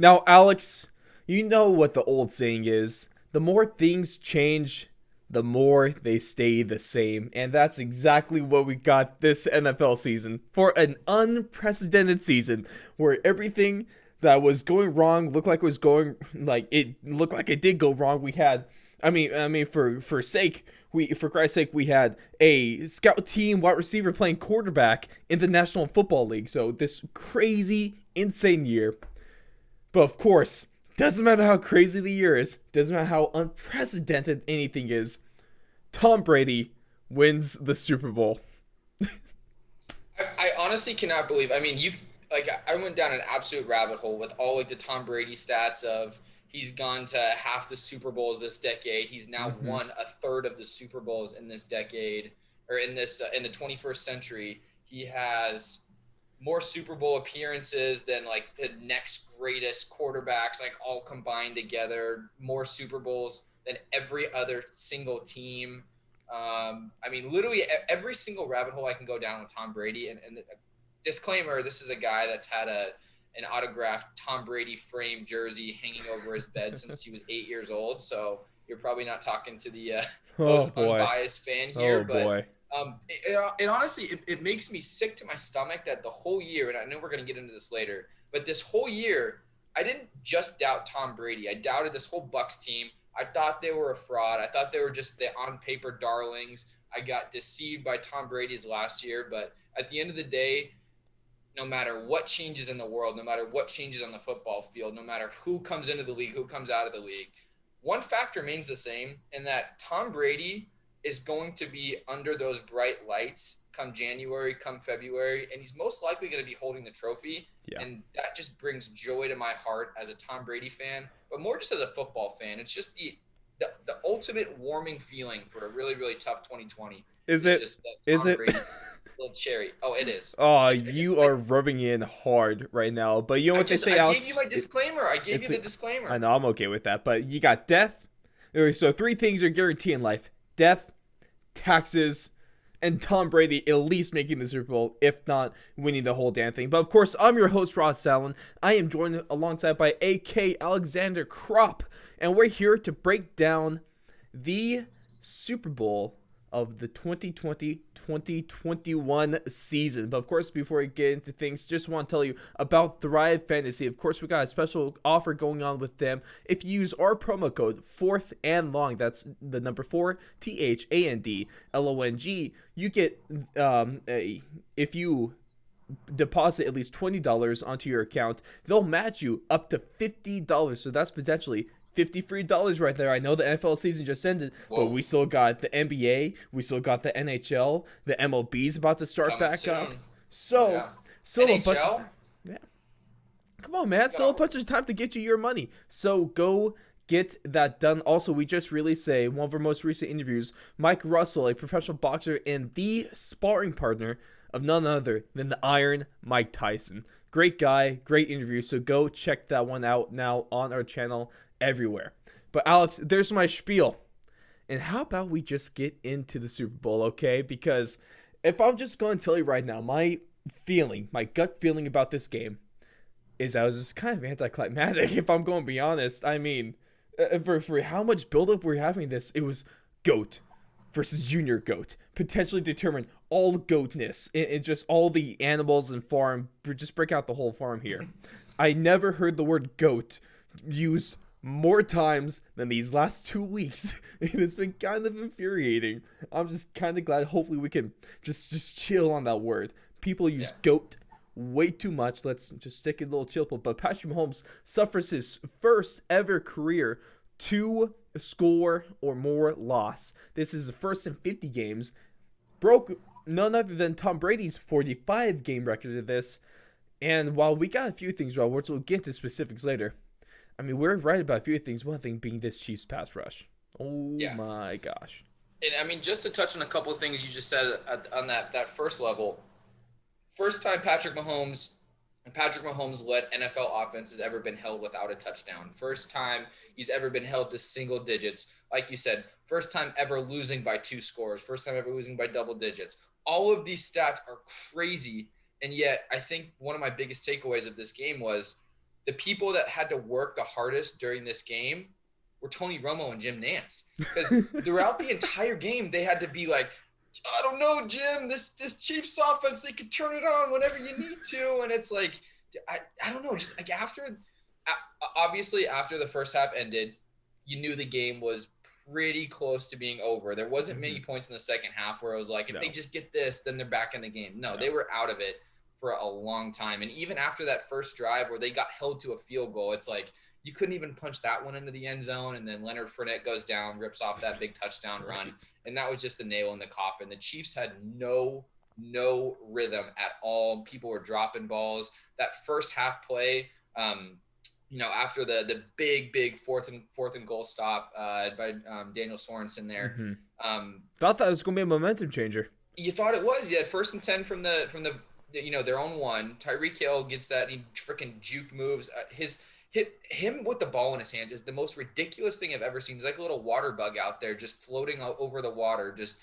Now, Alex, you know what the old saying is: the more things change, the more they stay the same. And that's exactly what we got this NFL season, for an unprecedented season where everything that was going wrong looked like it did go wrong. We had for Christ's sake, we had a scout team wide receiver playing quarterback in the National Football League. So this crazy, insane year. But of course, doesn't matter how crazy the year is, doesn't matter how unprecedented anything is, Tom Brady wins the Super Bowl. I honestly cannot believe. I mean, I went down an absolute rabbit hole with all like the Tom Brady stats of he's gone to half the Super Bowls this decade. He's now Mm-hmm. won a third of the Super Bowls in this decade or in the 21st century. He has more Super Bowl appearances than like the next greatest quarterbacks, like all combined together. More Super Bowls than every other single team. I mean, literally every single rabbit hole I can go down with Tom Brady. And disclaimer: this is a guy that's had an autographed Tom Brady framed jersey hanging over his bed since he was 8 years old. So you're probably not talking to the Oh most boy. unbiased fan Oh here, but boy. it honestly it makes me sick to my stomach that the whole year, and I know we're going to get into this later, but this whole year I didn't just doubt Tom Brady. I doubted this whole Bucs team. I thought they were a fraud. I thought they were just the on paper darlings. I got deceived by Tom Brady's last year, but at the end of the day, no matter what changes in the world, no matter what changes on the football field, no matter who comes into the league, who comes out of the league, one fact remains the same, in that Tom Brady is going to be under those bright lights come January, come February, and he's most likely going to be holding the trophy. Yeah. And that just brings joy to my heart as a Tom Brady fan, but more just as a football fan. It's just the ultimate warming feeling for a really, really tough 2020 Is is it? just that Is Tom it? Brady little cherry. Oh, it is. Oh, I just you are rubbing in hard right now. But you know what they say, I gave Alex? you my It, disclaimer. I gave you it's. the I disclaimer. know I'm okay with that. But you got death. So three things are guaranteed in life: death, taxes, and Tom Brady at least making the Super Bowl, if not winning the whole damn thing. But of course, I'm your host, Ross Allen. I am joined alongside by AK Alexander Kropp, and we're here to break down the Super Bowl of the 2020-2021 season. But of course, before we get into things, just want to tell you about Thrive Fantasy. Of course, we got a special offer going on with them. If you use our promo code fourth and long, that's the number 4 THANDLONG, you get if you deposit at least $20 onto your account, they'll match you up to $50. So that's potentially 50 free dollars right there. I know the NFL season just ended, but Whoa, we still got the NBA, we still got the NHL, the MLB's about to start coming back up. soon. Oh So, yeah, still a bunch of time. NHL. Yeah. Come on, man. We Still a got bunch of time to get you your money. So go get that done. Also, we just released one of our most recent interviews. Mike Russell, a professional boxer and the sparring partner of none other than the Iron Mike Tyson. Great guy, great interview. So go check that one out now on our channel everywhere. But Alex, there's my spiel. And how about we just get into the Super Bowl, okay? Because if I'm just going to tell you right now, my gut feeling about this game is I was just kind of anticlimactic, if I'm going to be honest. I mean, for how much buildup we're having this, it was GOAT versus Junior GOAT. Potentially determine all goatness and just all the animals and farm. Just break out the whole farm here. I never heard the word GOAT used more times than these last 2 weeks. It's been kind of infuriating. I'm just kind of glad. Hopefully, we can just chill on that word. People use Yeah, goat way too much. Let's just stick a little chill. But Patrick Mahomes suffers his first ever career two score or more loss. This is the first in 50 games. Broke none other than Tom Brady's 45 game record of this. And while we got a few things wrong, which we'll get into specifics later, I mean, we're right about a few things. One thing being this Chiefs pass rush. Oh yeah. my gosh. And I mean, just to touch on a couple of things you just said on that first level. First time Patrick Mahomes led NFL offense has ever been held without a touchdown. First time he's ever been held to single digits. Like you said, first time ever losing by two scores. First time ever losing by double digits. All of these stats are crazy, and yet I think one of my biggest takeaways of this game was the people that had to work the hardest during this game were Tony Romo and Jim Nance. Because throughout the entire game, they had to be like, I don't know, Jim, this Chiefs offense, they could turn it on whenever you need to. And it's like, I don't know, just like obviously after the first half ended, you knew the game was pretty close to being over. There wasn't many points in the second half where it was like, if they just get this, then they're back in the game. No, they were out of it for a long time. And even after that first drive where they got held to a field goal, it's like you couldn't even punch that one into the end zone. And then Leonard Fournette goes down, rips off that big touchdown run. And that was just the nail in the coffin. The Chiefs had no rhythm at all. People were dropping balls. That first half play, after the big fourth and goal stop by Daniel Sorensen there. Thought that was going to be a momentum changer. You thought it was. You had 1st and 10 from the their own one. Tyreek Hill gets that. He freaking juke moves. Him with the ball in his hands is the most ridiculous thing I've ever seen. He's like a little water bug out there just floating over the water. Just,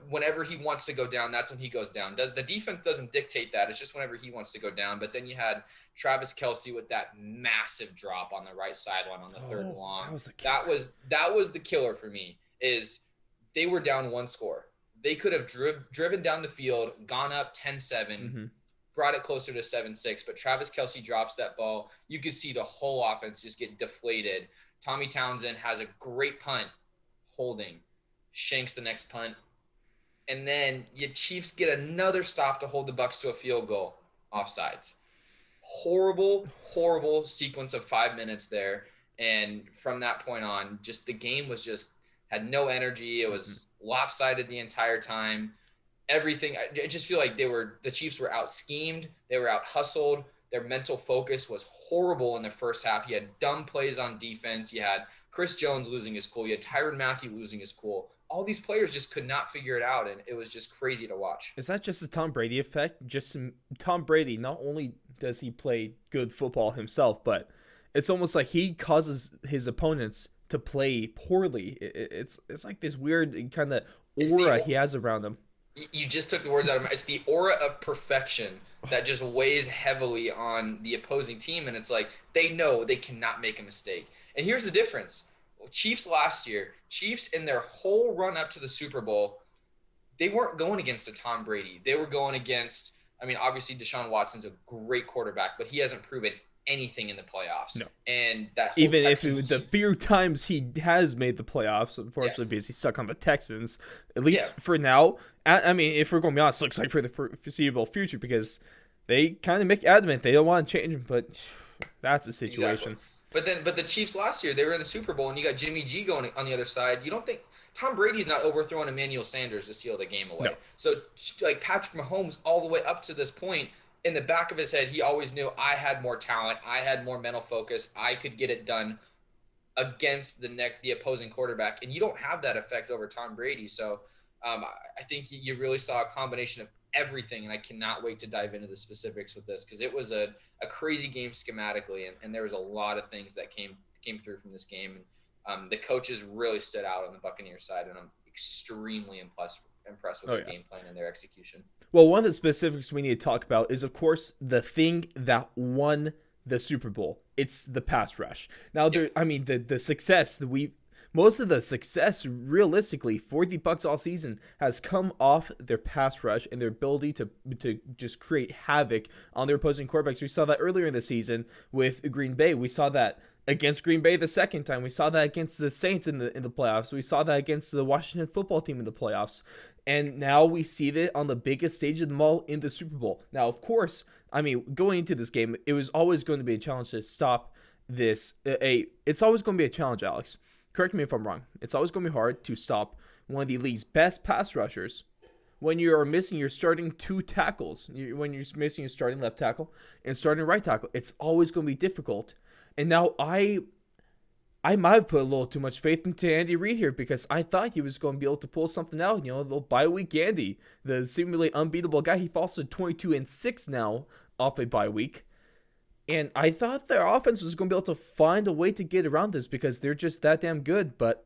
whenever he wants to go down, that's when he goes down. The defense doesn't dictate that. It's just whenever he wants to go down. But then you had Travis Kelce with that massive drop on the right sideline on the third and long. That was the killer for me, is they were down one score. They could have driven down the field, gone up 10-7, brought it closer to 7-6, but Travis Kelce drops that ball. You could see the whole offense just get deflated. Tommy Townsend has a great punt, holding, shanks the next punt, and then your Chiefs get another stop to hold the Bucs to a field goal, offsides. Horrible sequence of 5 minutes there, and from that point on, just the game was just had no energy. It was lopsided the entire time. Everything, I just feel like the Chiefs were out schemed. They were out hustled. Their mental focus was horrible in the first half. You had dumb plays on defense. You had Chris Jones losing his cool. You had Tyrann Mathieu losing his cool. All these players just could not figure it out, and it was just crazy to watch. Is that just a Tom Brady effect? Tom Brady, not only does he play good football himself, but it's almost like he causes his opponents to play poorly. It's like this weird kind of aura he has around him. You just took the words out of my. It's the aura of perfection that just weighs heavily on the opposing team, and it's like they know they cannot make a mistake. And here's the difference: Chiefs last year, Chiefs in their whole run up to the Super Bowl, they weren't going against a Tom Brady. They were going against. I mean, obviously Deshaun Watson's a great quarterback, but he hasn't proven anything in the playoffs. No. And that whole even if Texans the few times he has made the playoffs, unfortunately, because he's stuck on the Texans, at least for now. I mean, if we're going to be honest, looks like for the foreseeable future, because they kind of make adamant they don't want to change him, but that's the situation. Exactly. But the Chiefs last year, they were in the Super Bowl, and you got Jimmy G going on the other side. You don't think Tom Brady's not overthrowing Emmanuel Sanders to seal the game away? No. So like Patrick Mahomes, all the way up to this point, in the back of his head, he always knew I had more talent, I had more mental focus, I could get it done against the opposing quarterback, and you don't have that effect over Tom Brady. So I think you really saw a combination of everything, and I cannot wait to dive into the specifics with this, because it was a crazy game schematically, and there was a lot of things that came through from this game, and the coaches really stood out on the Buccaneers side, and I'm extremely impressed with their game plan and their execution. Well, one of the specifics we need to talk about is, of course, the thing that won the Super Bowl. It's the pass rush. Now, the success that most of the success realistically for the Bucs all season has come off their pass rush and their ability to just create havoc on their opposing quarterbacks. We saw that earlier in the season with Green Bay. We saw that against Green Bay the second time. We saw that against the Saints in the playoffs. We saw that against the Washington football team in the playoffs. And now we see that on the biggest stage of them all in the Super Bowl. Now, of course, I mean, going into this game, it was always going to be a challenge to stop this. It's always going to be a challenge, Alex. Correct me if I'm wrong. It's always going to be hard to stop one of the league's best pass rushers when you are missing your starting two tackles. When you're missing your starting left tackle and starting right tackle, it's always going to be difficult. And now I might have put a little too much faith into Andy Reid here, because I thought he was going to be able to pull something out. You know, the bye week Andy, the seemingly unbeatable guy. He falls to 22-6 now off a bye week. And I thought their offense was going to be able to find a way to get around this, because they're just that damn good. But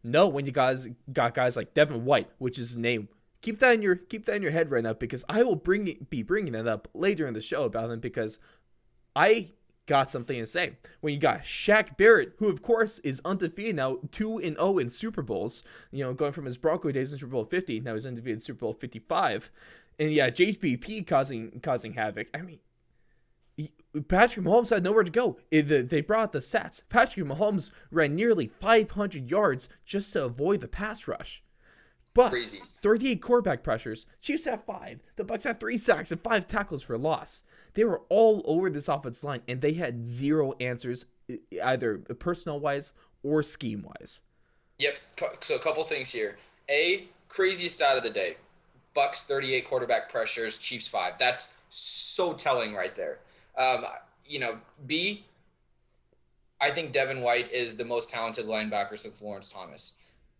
no, when you guys got guys like Devin White, which is his name, keep that in your head right now, because I will be bringing that up later in the show about him, because I got something to say. When you got Shaq Barrett, who of course is undefeated now, 2-0 in Super Bowls, going from his Bronco days in Super Bowl 50, now he's undefeated in Super Bowl 55. And yeah, JPP causing havoc. I mean, Patrick Mahomes had nowhere to go. They brought out the stats. Patrick Mahomes ran nearly 500 yards just to avoid the pass rush. But Crazy. 38 quarterback pressures. Chiefs had 5. The Bucs had 3 sacks and 5 tackles for loss. They were all over this offensive line, and they had 0 answers, either personnel-wise or scheme-wise. Yep. So a couple things here. Craziest stat of the day. Bucs 38 quarterback pressures, Chiefs 5. That's so telling right there. B, I think Devin White is the most talented linebacker since Lawrence Thomas.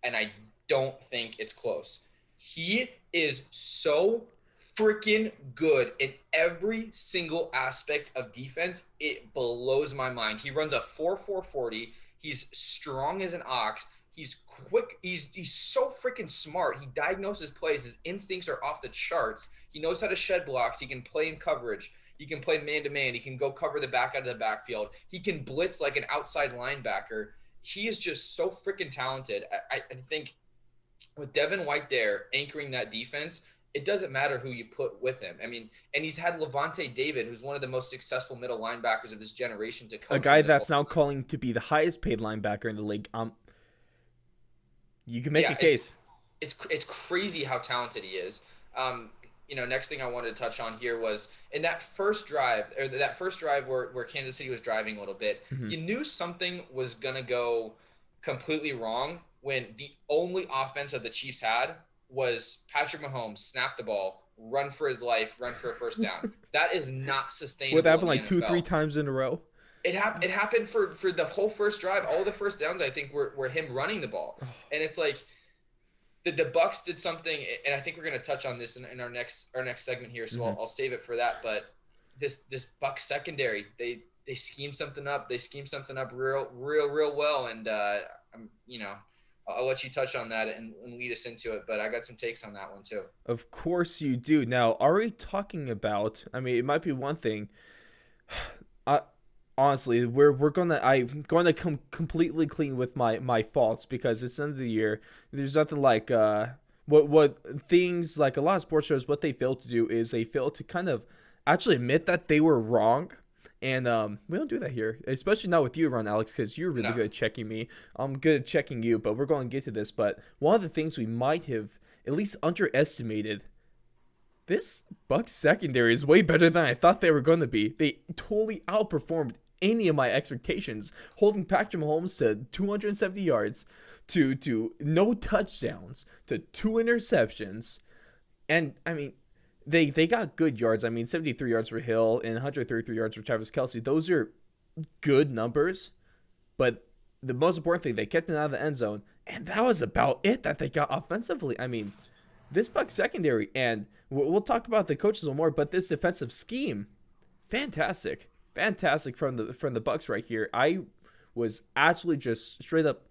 And I don't think it's close. He is so freaking good in every single aspect of defense. It blows my mind. He runs a 4.40. He's strong as an ox. He's quick. He's so freaking smart. He diagnoses plays. His instincts are off the charts. He knows how to shed blocks. He can play in coverage. He can play man-to-man. He can go cover the back out of the backfield. He can blitz like an outside linebacker. He is just so freaking talented. I think with Devin White there anchoring that defense, it doesn't matter who you put with him. I mean, and he's had Levante David, who's one of the most successful middle linebackers of this generation, to coach. A guy that's now calling to be the highest paid linebacker in the league. You can make a case. It's crazy how talented he is. Next thing I wanted to touch on here was in that first drive where Kansas City was driving a little bit, you knew something was going to go completely wrong when the only offense that the Chiefs had was Patrick Mahomes snap the ball, run for his life, run for a first down. That is not sustainable. Would that happen like 2-3 times in a row? It happened for the whole first drive. All the first downs, I think, were him running the ball. And it's like the Bucs did something, and I think we're going to touch on this in our next segment here, so I'll save it for that. But this Bucs secondary, they schemed something up. They schemed something up real well, and I'll let you touch on that and lead us into it, but I got some takes on that one too. Of course you do. Now, are we talking about, I mean, it might be one thing. Honestly, I'm gonna come completely clean with my faults, because it's the end of the year. There's nothing like what things like a lot of sports shows, what they fail to do is they fail to kind of actually admit that they were wrong. And we don't do that here, especially not with you, Ron, Alex, because you're really good at checking me. I'm good at checking you, but we're going to get to this. But one of the things we might have at least underestimated, this Bucs secondary is way better than I thought they were going to be. They totally outperformed any of my expectations, holding Patrick Mahomes to 270 yards, to no touchdowns, to 2 interceptions. And, I mean, They got good yards. I mean, 73 yards for Hill and 133 yards for Travis Kelce. Those are good numbers. But the most important thing, they kept him out of the end zone. And that was about it that they got offensively. I mean, this Bucs secondary, and we'll talk about the coaches a little more, but this defensive scheme, fantastic. Fantastic from the Bucs right here. I was actually just straight up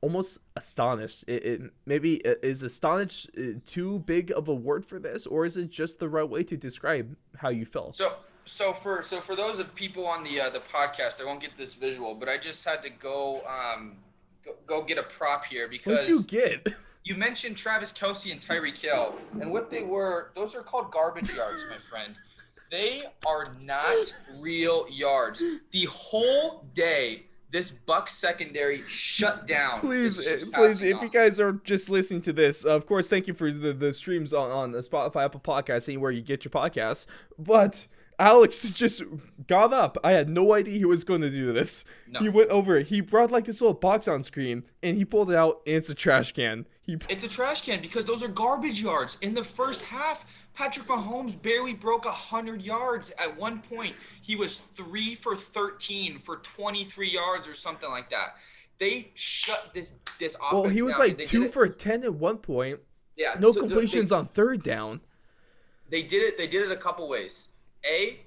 almost astonished. It maybe is astonished too big of a word for this, or is it just the right way to describe how you felt? So for those of people on the podcast, I won't get this visual, but I just had to go get a prop here because what'd you get? You mentioned Travis Kelce and Tyreek Hill, and what they were, those are called garbage yards, my friend. They are not real yards. The whole day, this Bucs secondary shut down. Please, if you guys are just listening to this, of course, thank you for the streams on the Spotify, Apple Podcasts, anywhere you get your podcasts. But Alex just got up. I had no idea he was going to do this. No. He went over it. He brought like this little box on screen, and he pulled it out, and it's a trash can. It's a trash can because those are garbage yards. In the first half, Patrick Mahomes barely broke 100 yards. At one point, he was 3 for 13 for 23 yards or something like that. They shut this offense down. Well, he was like 2 for 10 at one point. Yeah. No completions on third down. They did it a couple ways. It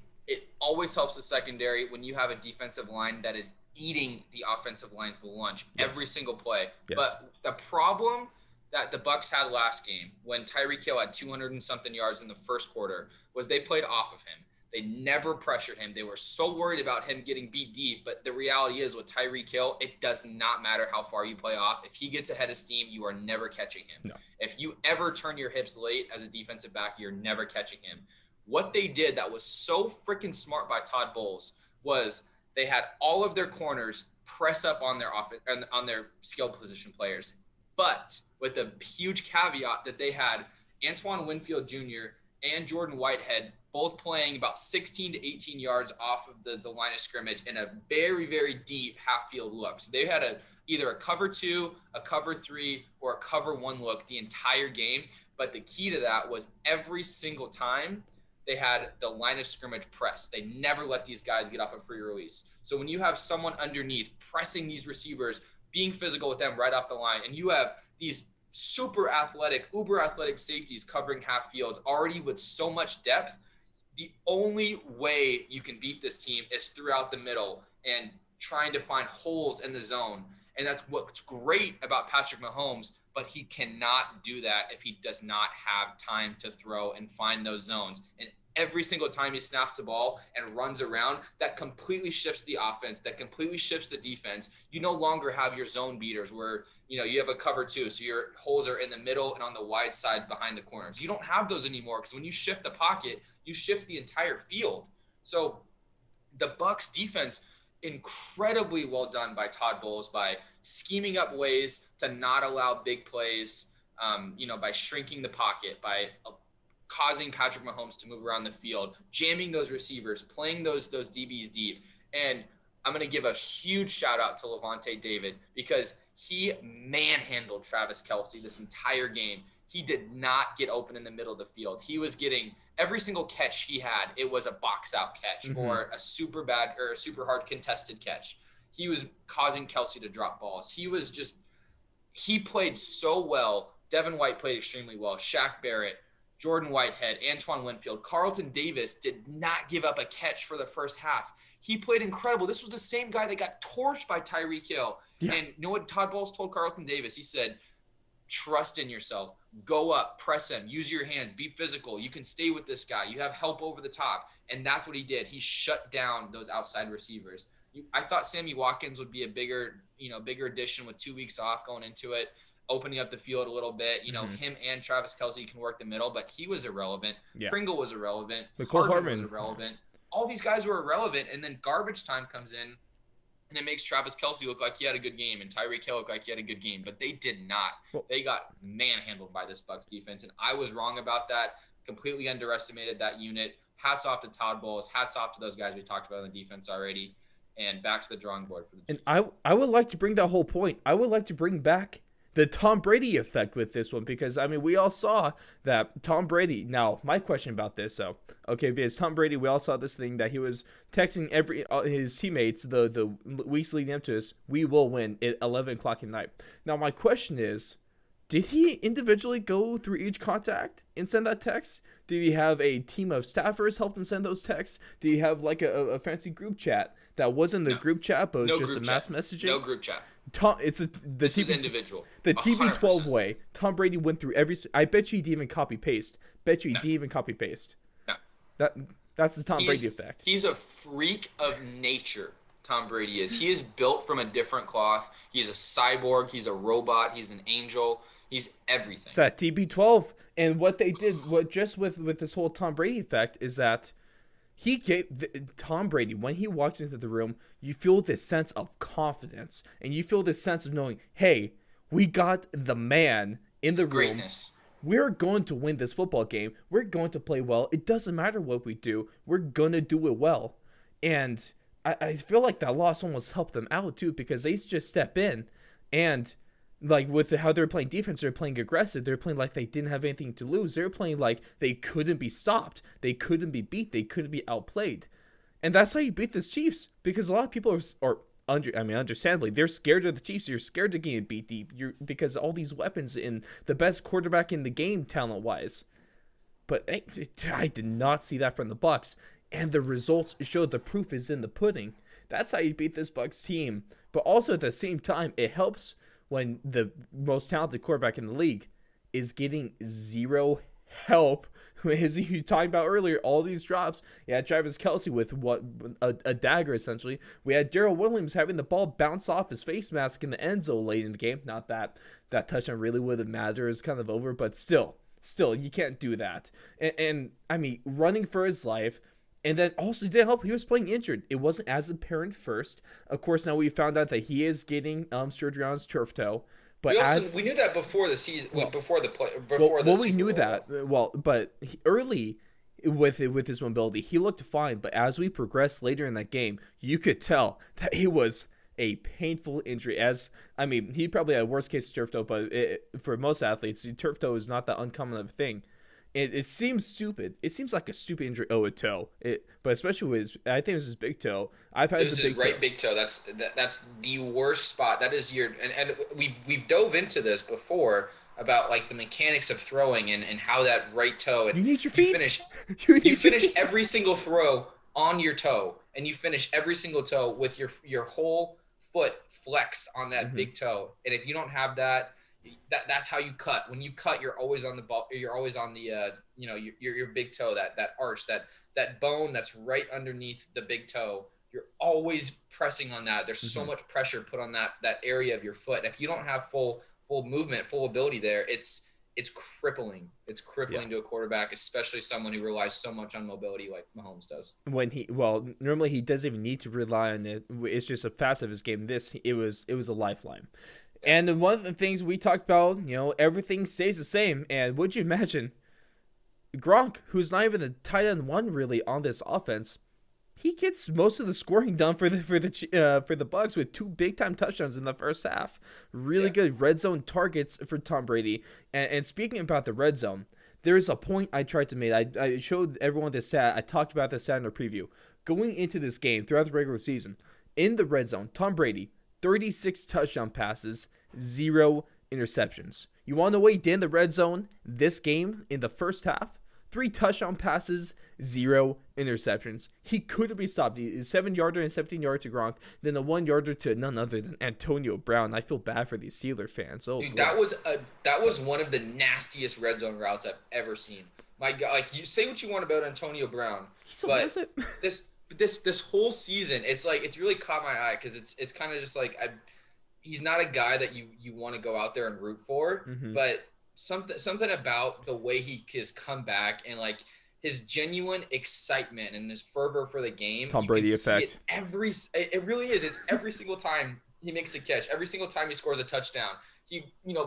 always helps the secondary when you have a defensive line that is eating the offensive line's lunch every single play. Yes. But the problem that the Bucs had last game when Tyreek Hill had 200 and something yards in the first quarter was they played off of him. They never pressured him. They were so worried about him getting beat deep. But the reality is with Tyreek Hill, it does not matter how far you play off. If he gets ahead of steam, you are never catching him. No. If you ever turn your hips late as a defensive back, you're never catching him. What they did that was so freaking smart by Todd Bowles was they had all of their corners press up on their skilled position players. But with a huge caveat that they had Antoine Winfield Jr. and Jordan Whitehead both playing about 16 to 18 yards off of the line of scrimmage in a very, very deep half-field look. So they had either a cover 2, a cover 3, or a cover 1 look the entire game. But the key to that was every single time they had the line of scrimmage press. They never let these guys get off a free release. So when you have someone underneath pressing these receivers, being physical with them right off the line, and you have these super athletic, uber athletic safeties covering half fields already with so much depth, the only way you can beat this team is throughout the middle and trying to find holes in the zone. And that's what's great about Patrick Mahomes, but he cannot do that if he does not have time to throw and find those zones. And every single time he snaps the ball and runs around, that completely shifts the offense, that completely shifts the defense. You no longer have your zone beaters where, you have a cover 2, so your holes are in the middle and on the wide sides behind the corners. You don't have those anymore because when you shift the pocket, you shift the entire field. So the Bucs defense, incredibly well done by Todd Bowles by scheming up ways to not allow big plays, by shrinking the pocket, by causing Patrick Mahomes to move around the field, jamming those receivers, playing those DBs deep. And I'm going to give a huge shout out to Levante David because he manhandled Travis Kelce this entire game. He did not get open in the middle of the field. He was getting every single catch he had. It was a box out catch or a super bad or a super hard contested catch. He was causing Kelce to drop balls. He played so well. Devin White played extremely well. Shaq Barrett, Jordan Whitehead, Antoine Winfield, Carlton Davis did not give up a catch for the first half. He played incredible. This was the same guy that got torched by Tyreek Hill. Yeah. And you know what Todd Bowles told Carlton Davis? He said, trust in yourself. Go up, press him, use your hands, be physical. You can stay with this guy. You have help over the top. And that's what he did. He shut down those outside receivers. I thought Sammy Watkins would be a bigger addition with 2 weeks off going into it, opening up the field a little bit. Him and Travis Kelce can work the middle, but he was irrelevant. Yeah. Pringle was irrelevant. Hardman was irrelevant. All these guys were irrelevant, and then garbage time comes in, and it makes Travis Kelce look like he had a good game, and Tyreek Hill look like he had a good game, but they did not. They got manhandled by this Bucs defense, and I was wrong about that. Completely underestimated that unit. Hats off to Todd Bowles. Hats off to those guys we talked about on the defense already. And back to the drawing board for the Chiefs. And I would like to bring that whole point. I would like to bring back the Tom Brady effect with this one because, we all saw that Tom Brady. Now, my question about this, because Tom Brady, we all saw this thing that he was texting his teammates the weeks leading up to this, we will win at 11 o'clock at night. Now, my question is, did he individually go through each contact and send that text? Did he have a team of staffers help him send those texts? Did he have like a fancy group chat that wasn't the group chat, but was just a mass messaging? No group chat. This is individual. The TB12 way. Tom Brady went through every. I bet you he didn't even copy paste. No. That's the Tom Brady effect. He's a freak of nature. Tom Brady is. He is built from a different cloth. He's a cyborg. He's a robot. He's an angel. He's everything. It's that TB12, and what they did, with this whole Tom Brady effect, is that he gave Tom Brady, when he walks into the room, you feel this sense of confidence, and you feel this sense of knowing, hey, we got the man in the room. Greatness. We're going to win this football game. We're going to play well. It doesn't matter what we do. We're going to do it well. And I feel like that loss almost helped them out, too, because they just step in and, like, with how they're playing defense, they're playing aggressive. They're playing like they didn't have anything to lose. They're playing like they couldn't be stopped. They couldn't be beat. They couldn't be outplayed. And that's how you beat the Chiefs, because a lot of people understandably, they're scared of the Chiefs. You're scared of getting beat deep because all these weapons in the best quarterback in the game talent-wise. But I did not see that from the Bucs. And the results show the proof is in the pudding. That's how you beat this Bucs team. But also at the same time, it helps when the most talented quarterback in the league is getting zero help. As you talking about earlier, all these drops. You had Travis Kelce with what a dagger essentially. We had Darrell Williams having the ball bounce off his face mask in the end zone late in the game. Not that that touchdown really would have mattered. It's kind of over, but still, you can't do that. And I mean, running for his life. And then also didn't help. He was playing injured. It wasn't as apparent first. Of course, now we found out that he is getting surgery on his turf toe. But We knew that before the season, before the play, well, before the we Super knew Bowl, that. Well, but early with his mobility, he looked fine. But as we progressed later in that game, you could tell that it was a painful injury. As I mean, he probably had worst case turf toe, but for most athletes, turf toe is not that uncommon of a thing. It seems stupid. It seems like a stupid injury. Oh, a toe. But especially with I think it was his big toe. I've had It was the his big right toe. big toe. That's the worst spot. That is your and we've dove into this before about like the mechanics of throwing and how that right toe and You need your you feet. finish You you need your finish feet. every single throw on your toe and you finish every single toe with your whole foot flexed on that Mm-hmm. big toe. And if you don't have that, that's how you cut. When you cut, you're always on the ball. You're always on the your big toe, that arch, that bone that's right underneath the big toe. You're always pressing on that. There's so Mm-hmm. much pressure put on that area of your foot. And if you don't have full movement, full ability there, it's crippling. It's Yeah. crippling to a quarterback, especially someone who relies so much on mobility like Mahomes does. When normally he doesn't even need to rely on it. It's just a facet of his game. It was a lifeline. Yeah. And one of the things we talked about, everything stays the same. And would you imagine Gronk, who's not even the tight end one really on this offense, he gets most of the scoring done for the Bucs with two big time touchdowns in the first half. Really Yeah. good red zone targets for Tom Brady. And speaking about the red zone, there's a point I tried to make. I showed everyone this stat. I talked about this stat in the preview. Going into this game throughout the regular season, in the red zone, Tom Brady, 36 touchdown passes, 0 interceptions. You want to know what he did in the red zone this game in the first half? 3 touchdown passes, 0 interceptions. He couldn't be stopped. He 7 yarder and 17 yarder to Gronk, then a 1 yarder to none other than Antonio Brown. I feel bad for these Steeler fans. Oh Dude, boy, that was one of the nastiest red zone routes I've ever seen. My God, like you say what you want about Antonio Brown, he still but has it. this whole season, it's like it's really caught my eye because it's kind of just like he's not a guy that you want to go out there and root for, Mm-hmm. but something about the way he has come back and like his genuine excitement and his fervor for the game, Tom you can Brady see it effect. it really is. It's every single time he makes a catch, every single time he scores a touchdown. He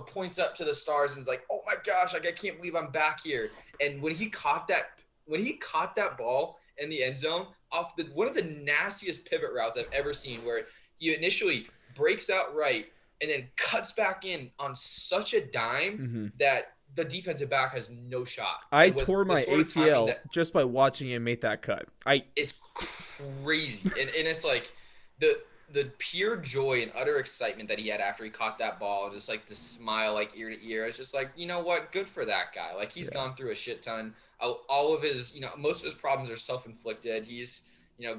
points up to the stars and is like, "Oh my gosh, like I can't believe I'm back here." And when he caught that ball in the end zone off the one of the nastiest pivot routes I've ever seen, where he initially breaks out right and then cuts back in on such a dime Mm-hmm. that the defensive back has no shot. I And with tore the my sort of timing ACL that just by watching him make that cut. it's crazy. And it's like the pure joy and utter excitement that he had after he caught that ball, just like the smile like ear to ear. It's just like, you know what? Good for that guy. Like he's Yeah. gone through a shit ton. All of his, most of his problems are self-inflicted. He's,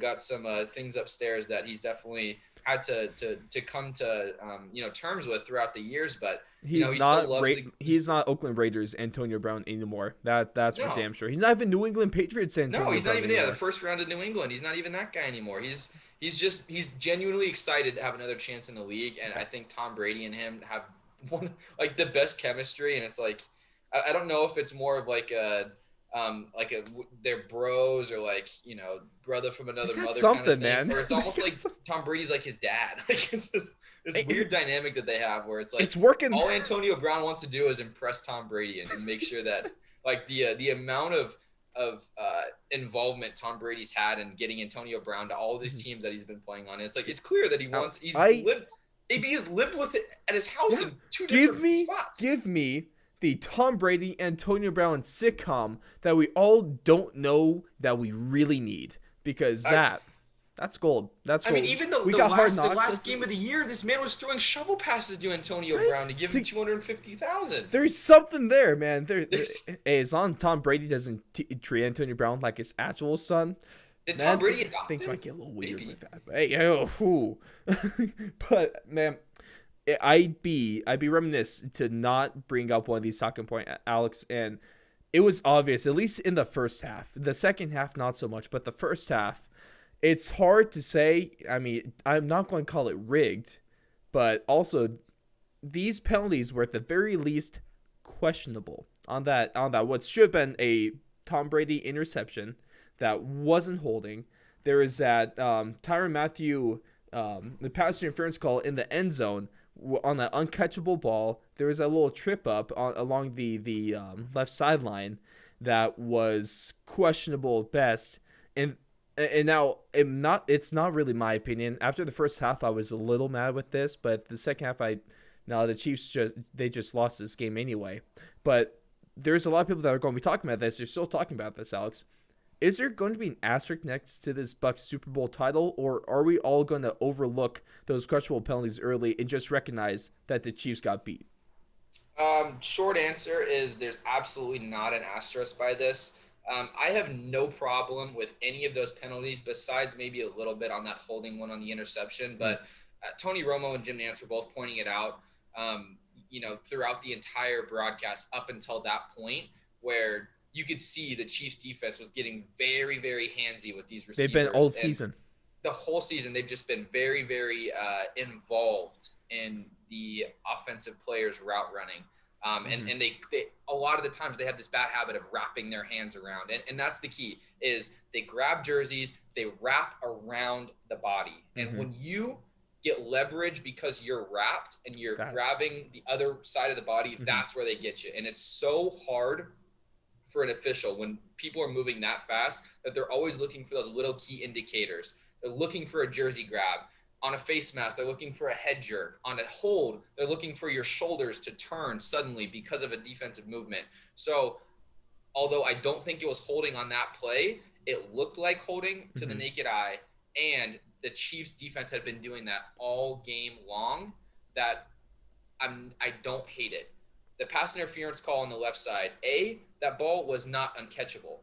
got some things upstairs that he's definitely had to come to terms with throughout the years, but He's he still not loves he's not Oakland Raiders Antonio Brown anymore. That's for no. damn sure. He's not even New England Patriots No, Antonio he's not Brown even anymore. the first round of New England. He's not even that guy anymore. He's genuinely excited to have another chance in the league, and I think Tom Brady and him have one like the best chemistry. And it's like I don't know if it's more of like they're bros or like brother from another That's mother kind of something, thing, man. or it's almost like Tom Brady's like his dad. Like it's this weird dynamic that they have where it's like It's working. all Antonio Brown wants to do is impress Tom Brady and make sure that like the amount of involvement Tom Brady's had in getting Antonio Brown to all these teams that he's been playing on. It's like it's clear that he wants AB has lived with it at his house in two different spots. Give me the Tom Brady Antonio Brown sitcom that we all don't know that we really need, because that's gold. That's gold. I mean, even we the got Hard last Knocks. game of the year, this man was throwing shovel passes to Antonio Right? Brown to give him 250,000. There's something there, man. As long as Tom Brady doesn't treat Antonio Brown like his actual son, Did man, Tom Brady adopt things him? might get a little weird Maybe. with that. But hey, but man, I'd be remiss to not bring up one of these talking point, Alex. And It was obvious, at least in the first half. The second half, not so much, but the first half, it's hard to say. I mean, I'm not going to call it rigged, but also these penalties were at the very least questionable on that what should have been a Tom Brady interception that wasn't holding. There was that Tyrann Mathieu the pass interference call in the end zone on that uncatchable ball. There was a little trip up along the left sideline that was questionable at best. And now it's not really my opinion. After the first half, I was a little mad with this, but the second half, the Chiefs just lost this game anyway. But there's a lot of people that are going to be talking about this. They're still talking about this, Alex. Is there going to be an asterisk next to this Bucs Super Bowl title, or are we all going to overlook those questionable penalties early and just recognize that the Chiefs got beat? Short answer is there's absolutely not an asterisk by this. I have no problem with any of those penalties besides maybe a little bit on that holding one on the interception. But Tony Romo and Jim Nantz were both pointing it out, throughout the entire broadcast up until that point where you could see the Chiefs defense was getting very, very handsy with these receivers. They've been all season. The whole season, they've just been very, very involved in the offensive players' route running. And they a lot of the times they have this bad habit of wrapping their hands around. And that's the key is they grab jerseys, they wrap around the body. And when you get leverage because you're wrapped and you're grabbing the other side of the body, that's where they get you. And it's so hard for an official when people are moving that fast that they're always looking for those little key indicators. They're looking for a jersey grab. On a face mask, they're looking for a head jerk. On a hold, they're looking for your shoulders to turn suddenly because of a defensive movement. So although I don't think it was holding on that play, it looked like holding to the naked eye. And the Chiefs defense had been doing that all game long that I don't hate it. The pass interference call on the left side, that ball was not uncatchable.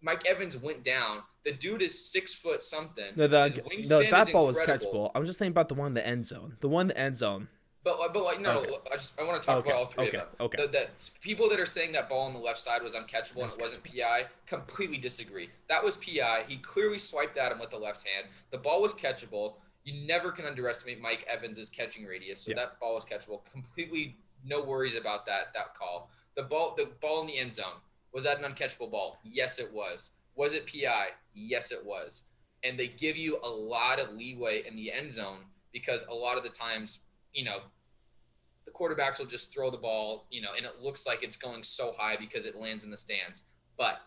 Mike Evans went down. The dude is 6 foot something. No, that ball was catchable. I'm just thinking about the one in the end zone. The one in the end zone. But I want to talk about all three of them. Okay. The people that are saying that ball on the left side was uncatchable and it wasn't PI completely disagree. That was PI. He clearly swiped at him with the left hand. The ball was catchable. You never can underestimate Mike Evans' catching radius. So that ball was catchable. Completely no worries about that call. The ball in the end zone. Was that an uncatchable ball? Yes, it was. Was it PI? Yes, it was. And they give you a lot of leeway in the end zone because a lot of the times, the quarterbacks will just throw the ball, and it looks like it's going so high because it lands in the stands. But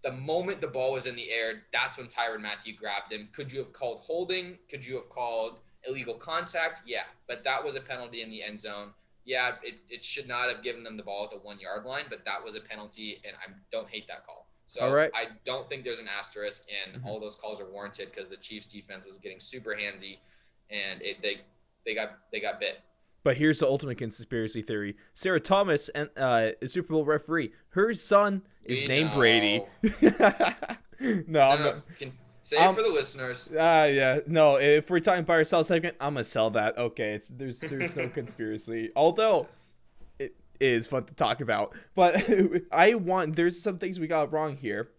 the moment the ball was in the air, that's when Tyrann Mathieu grabbed him. Could you have called holding? Could you have called illegal contact? Yeah, but that was a penalty in the end zone. Yeah, it should not have given them the ball at the 1 yard line, but that was a penalty, and I don't hate that call. So I don't think there's an asterisk, and all those calls are warranted because the Chiefs defense was getting super handsy, and they got bit. But here's the ultimate conspiracy theory: Sarah Thomas, and a Super Bowl referee, her son is named Brady. No. Say it for the listeners. Yeah. No, if we're talking buy or sell segment, I'm gonna sell that. Okay, there's no conspiracy. Although it is fun to talk about. But there's some things we got wrong here.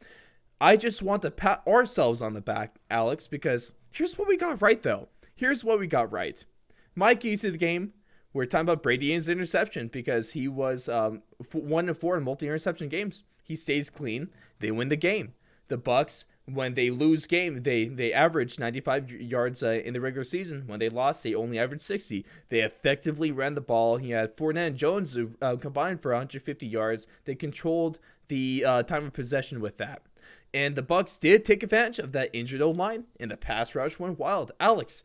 I just want to pat ourselves on the back, Alex, because here's what we got right though. Here's what we got right. My keys to the game, we're talking about Brady and his interception because he was 1-4 in multi-interception games. He stays clean. They win the game. The Bucs, when they lose game, they average 95 yards in the regular season. When they lost, they only averaged 60. They effectively ran the ball. He had Fournette and Jones combined for 150 yards. They controlled the time of possession with that. And the Bucs did take advantage of that injured O-line, and the pass rush went wild. Alex,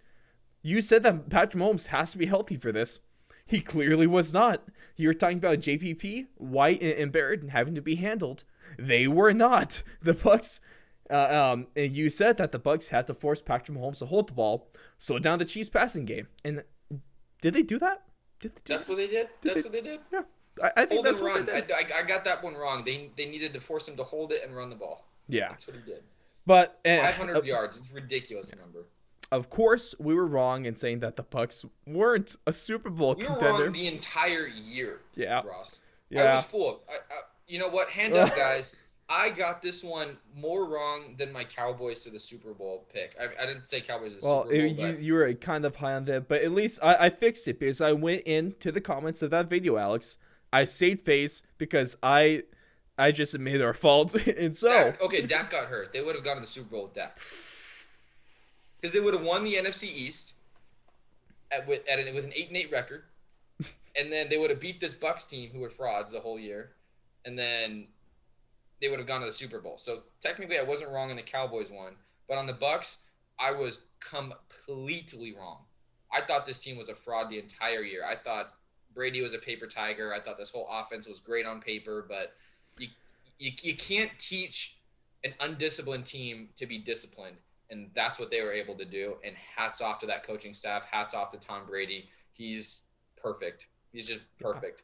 you said that Patrick Mahomes has to be healthy for this. He clearly was not. You were talking about JPP, White, and Barrett having to be handled. They were not. The Bucs, and you said that the Bucs had to force Patrick Mahomes to hold the ball, slow down the Chiefs passing game. And did they do that? That's what they did. That's what they did. Yeah, I think that's what they did. I got that one wrong. They needed to force him to hold it and run the ball. Yeah, that's what he did. But 500 yards. It's a ridiculous number. Of course, we were wrong in saying that the Bucs weren't a Super Bowl contender. We were wrong the entire year. Yeah, Ross. Yeah, I was fooled. You know what? Hand up, guys. I got this one more wrong than my Cowboys to the Super Bowl pick. I didn't say Cowboys to the Well, Super Bowl, but you were kind of high on that, but at least I fixed it because I went into the comments of that video, Alex. I saved face because I just admitted our fault, and so Dak got hurt. They would have gone to the Super Bowl with Dak because they would have won the NFC East with an 8-8 record, and then they would have beat this Bucs team who were frauds the whole year, and then they would have gone to the Super Bowl. So technically, I wasn't wrong in the Cowboys one, but on the Bucs, I was completely wrong. I thought this team was a fraud the entire year. I thought Brady was a paper tiger. I thought this whole offense was great on paper, but you can't teach an undisciplined team to be disciplined, and that's what they were able to do. And hats off to that coaching staff. Hats off to Tom Brady. He's perfect. He's just perfect.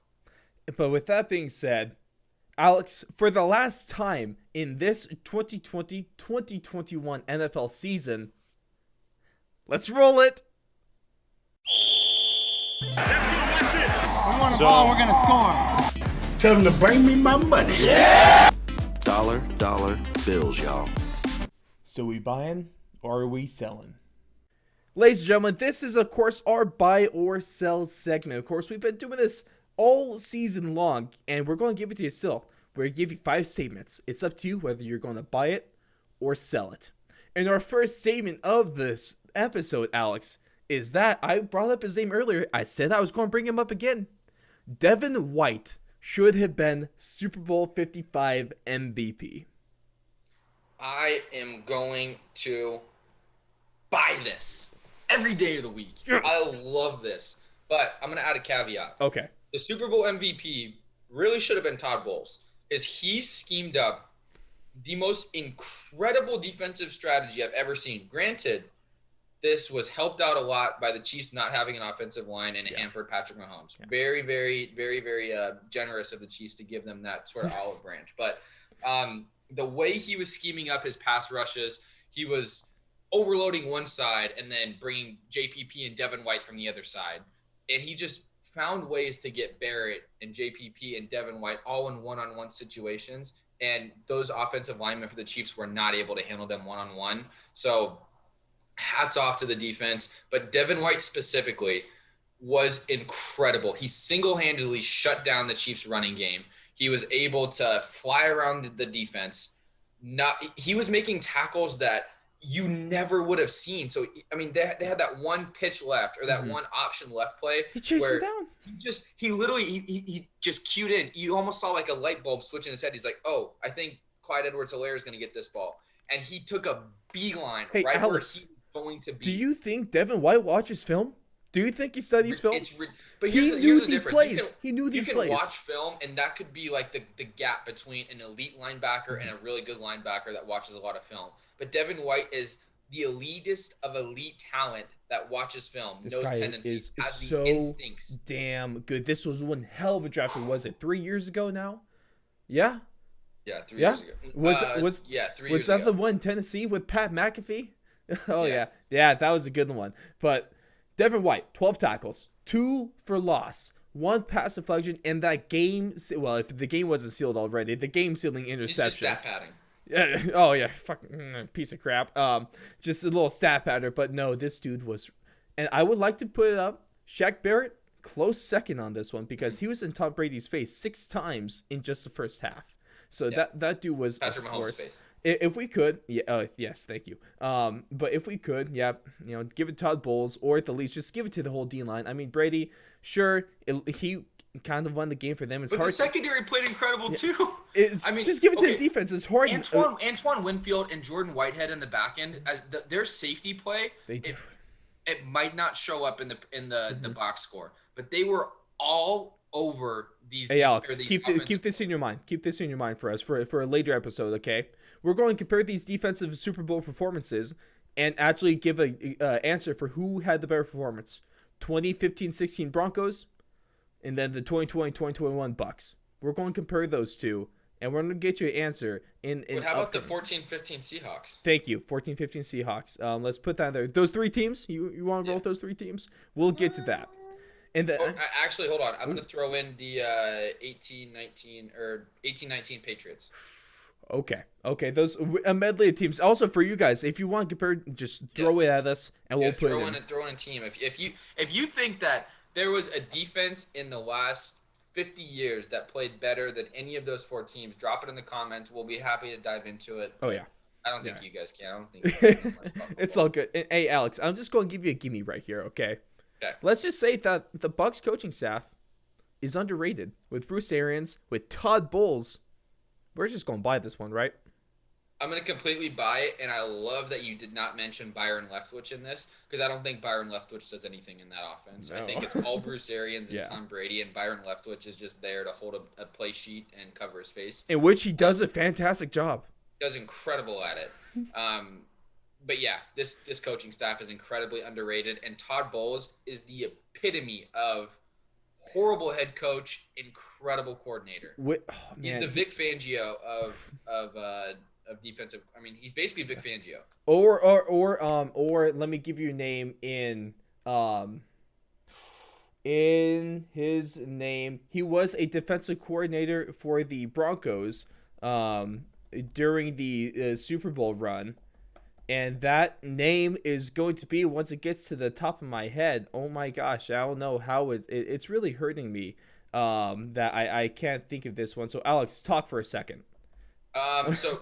But with that being said, Alex, for the last time in this 2020-2021 NFL season, let's roll it. We want the ball, we're gonna score. Tell them to bring me my money. Yeah! Dollar bills, y'all. So we buying or are we selling? Ladies and gentlemen, this is of course our buy or sell segment. Of course, we've been doing this all season long, and we're going to give it to you still. We're going to give you 5 statements. It's up to you whether you're going to buy it or sell it. And our first statement of this episode, Alex, is that I brought up his name earlier. I said I was going to bring him up again. Devin White should have been Super Bowl 55 MVP. I am going to buy this every day of the week. Yes. I love this. But I'm going to add a caveat. Okay. The Super Bowl MVP really should have been Todd Bowles, because he schemed up the most incredible defensive strategy I've ever seen. Granted, this was helped out a lot by the Chiefs not having an offensive line and hampered Patrick Mahomes. Yeah. Very, very, very, very generous of the Chiefs to give them that sort of olive branch. But the way he was scheming up his pass rushes, he was overloading one side and then bringing JPP and Devin White from the other side. And he just found ways to get Barrett and JPP and Devin White all in one-on-one situations. And those offensive linemen for the Chiefs were not able to handle them one-on-one. So hats off to the defense. But Devin White specifically was incredible. He single-handedly shut down the Chiefs' running game. He was able to fly around the defense. He was making tackles that you never would have seen. So, I mean, they had that one pitch left or that one option left play. He chased him down. He literally just cued in. You almost saw like a light bulb switch in his head. He's like, oh, I think Clyde Edwards-Helaire is going to get this ball. And he took a beeline right Alex, where he's going to be. Do you think Devin White watches film? Do you think he studies film? But he knew these plays. He knew these plays. You can watch film, and that could be like the gap between an elite linebacker and a really good linebacker that watches a lot of film. But Devin White is the elitist of elite talent that watches film, knows tendencies, has the instincts. Damn good. This was one hell of a draft. Was it 3 years ago now? Yeah. Yeah, 3 years ago. 3 years ago. Was that the one in Tennessee with Pat McAfee? Oh yeah, that was a good one. But Devin White, 12 tackles, 2 for loss, 1 pass deflection, and that game. Well, if the game wasn't sealed already, the game-sealing interception. It's just stat padding. Yeah. Oh yeah. Fucking piece of crap. Just a little stat pattern. But no, this dude was, and I would like to put it up. Shaq Barrett, close second on this one because he was in Tom Brady's face 6 times in just the first half. So that dude was Patrick of Mahomes' course. face. If we could, yes, thank you. But if we could, give it to Todd Bowles, or at the least just give it to the whole D line. I mean, Brady, sure, he kind of won the game for them. It's but hard. The secondary played incredible too. Just give it to the defense. It's hard. Antoine Winfield and Jordan Whitehead in the back end, their safety play. They do. It might not show up in the box score, but they were all over these. Hey Alex, keep this in your mind. Keep this in your mind for us for a later episode. Okay, we're going to compare these defensive Super Bowl performances and actually give a answer for who had the better performance: 2015-16 Broncos, and then the 2020-2021 Bucs. We're going to compare those two, and we're going to get you an answer. But how about the 14-15 Seahawks? Thank you, 14-15 Seahawks. Let's put that there. Those 3 teams. You want to roll with those 3 teams? We'll get to that. And Actually, hold on. I'm going to throw in the 1819 Patriots. Okay. Those a medley of teams. Also for you guys, if you want to compare, just throw it at us, and we'll put it in. Throw in a team. If you think that there was a defense in the last 50 years that played better than any of those 4 teams, drop it in the comments. We'll be happy to dive into it. Oh yeah. I don't think you guys can. I don't think you guys know much about It's all good. And, hey, Alex, I'm just going to give you a gimme right here, okay? Okay. Let's just say that the Bucs coaching staff is underrated. With Bruce Arians, with Todd Bowles, we're just going to buy this one, right? I'm going to completely buy it, and I love that you did not mention Byron Leftwich in this, because I don't think Byron Leftwich does anything in that offense. No. I think it's all Bruce Arians and Yeah. Tom Brady, and Byron Leftwich is just there to hold a play sheet and cover his face. In which he does a fantastic job. Does incredible at it. But yeah, this coaching staff is incredibly underrated, and Todd Bowles is the epitome of horrible head coach, incredible coordinator. He's the Vic Fangio of defensive. I mean, he's basically Vic Fangio. Or let me give you a name in his name. He was a defensive coordinator for the Broncos during the Super Bowl run. And that name is going to be, once it gets to the top of my head, oh my gosh, I don't know how it's really hurting me that I can't think of this one. So, Alex, talk for a second. So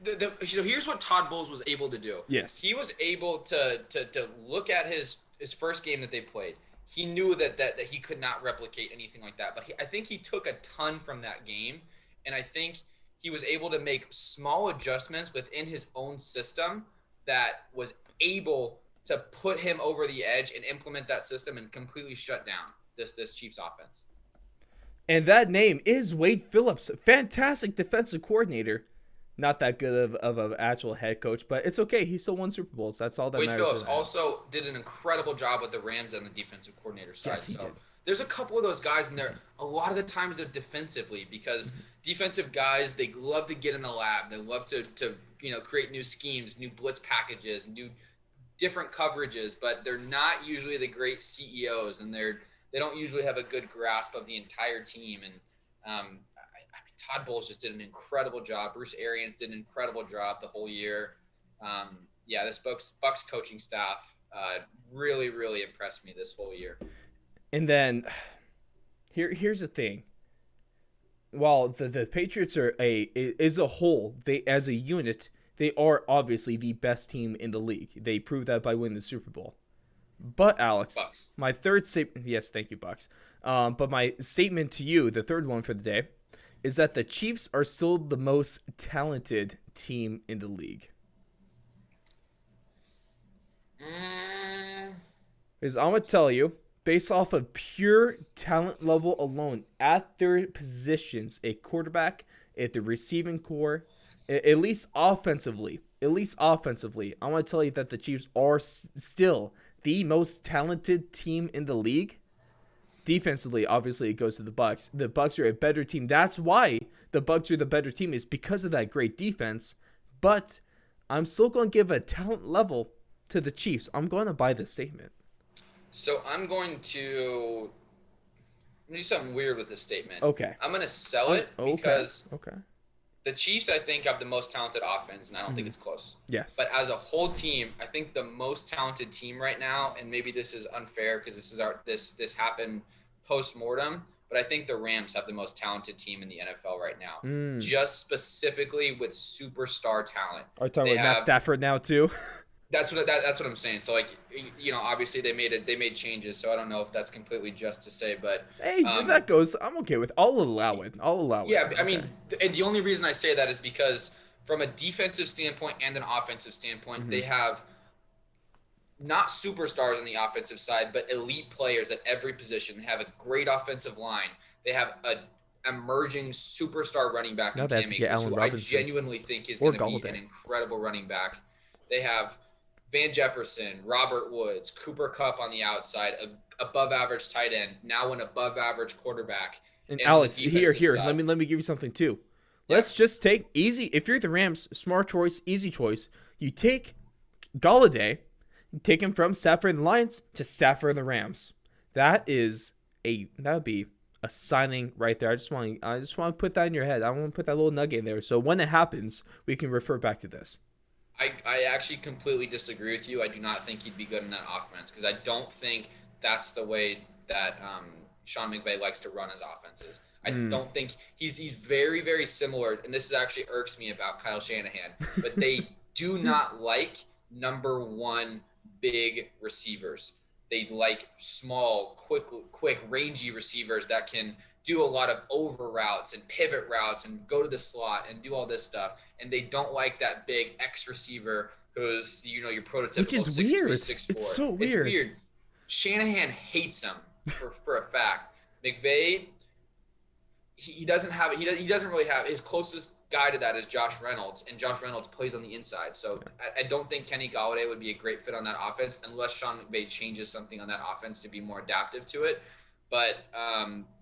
here's what Todd Bowles was able to do. Yes. He was able to look at his first game that they played. He knew that he could not replicate anything like that. But I think he took a ton from that game. And I think he was able to make small adjustments within his own system that was able to put him over the edge and implement that system and completely shut down this Chiefs offense. And that name is Wade Phillips. Fantastic defensive coordinator. Not that good of an actual head coach, but it's okay. He still won Super Bowls. That's all that Wade matters. Phillips also did an incredible job with the Rams and the defensive coordinator side. Yes, he did. There's a couple of those guys in there. A lot of the times they're defensively, because defensive guys, they love to get in the lab. They love to create new schemes, new blitz packages, new different coverages, but they're not usually the great CEOs, and they don't usually have a good grasp of the entire team. And I mean, Todd Bowles just did an incredible job. Bruce Arians did an incredible job the whole year. This Bucs coaching staff really, really impressed me this whole year. And then here's the thing. While the Patriots are as a whole, as a unit, they are obviously the best team in the league. They proved that by winning the Super Bowl. But Alex, Bucs. My third statement, yes, thank you, Bucs. But my statement to you, the third one for the day, is that the Chiefs are still the most talented team in the league. Because I'm going to tell you, based off of pure talent level alone at their positions, a quarterback, at the receiving core, at least offensively, I'm going to tell you that the Chiefs are still the most talented team in the league. Defensively, obviously, it goes to the Bucs. The Bucs are a better team. That's why the Bucs are the better team, is because of that great defense. But I'm still going to give a talent level to the Chiefs. I'm going to buy this statement. So I'm going to do something weird with this statement. Okay. I'm going to sell it because okay. The Chiefs, I think, have the most talented offense, and I don't think it's close. Yes. But as a whole team, I think the most talented team right now, and maybe this is unfair because this happened post-mortem, but I think the Rams have the most talented team in the NFL right now. Just specifically with superstar talent. Are you talking about Matt Stafford now too? That's what I'm saying. So obviously they made changes. So I don't know if that's completely just to say, but hey, that goes. I'm okay with. I'll allow it. Yeah, Okay. I mean, and the only reason I say that is because from a defensive standpoint and an offensive standpoint, they have not superstars on the offensive side, but elite players at every position. They have a great offensive line. They have a emerging superstar running back in Cam Akers, who I genuinely think is going to be an incredible running back. They have Van Jefferson, Robert Woods, Cooper Kupp on the outside, above average tight end, now an above average quarterback. And Alex, here, let me give you something too. Let's just take easy. If you're the Rams, smart choice, easy choice. You take Galladay, you take him from Stafford and the Lions to Stafford and the Rams. That would be a signing right there. I just want to put that in your head. I want to put that little nugget in there. So when it happens, we can refer back to this. I actually completely disagree with you. I do not think he'd be good in that offense because I don't think that's the way that Sean McVay likes to run his offenses. I don't think he's very, very similar, and this is actually irks me about Kyle Shanahan, but they do not like number one big receivers. They like small, quick, rangy receivers that can do a lot of over routes and pivot routes and go to the slot and do all this stuff. And they don't like that big X receiver who's, your prototypical Which is 6'3", weird. 6'4". It's so weird. It's weird. Shanahan hates him for a fact. McVay, he doesn't really have his closest guy to that is Josh Reynolds, and Josh Reynolds plays on the inside. So I don't think Kenny Golladay would be a great fit on that offense unless Sean McVay changes something on that offense to be more adaptive to it. But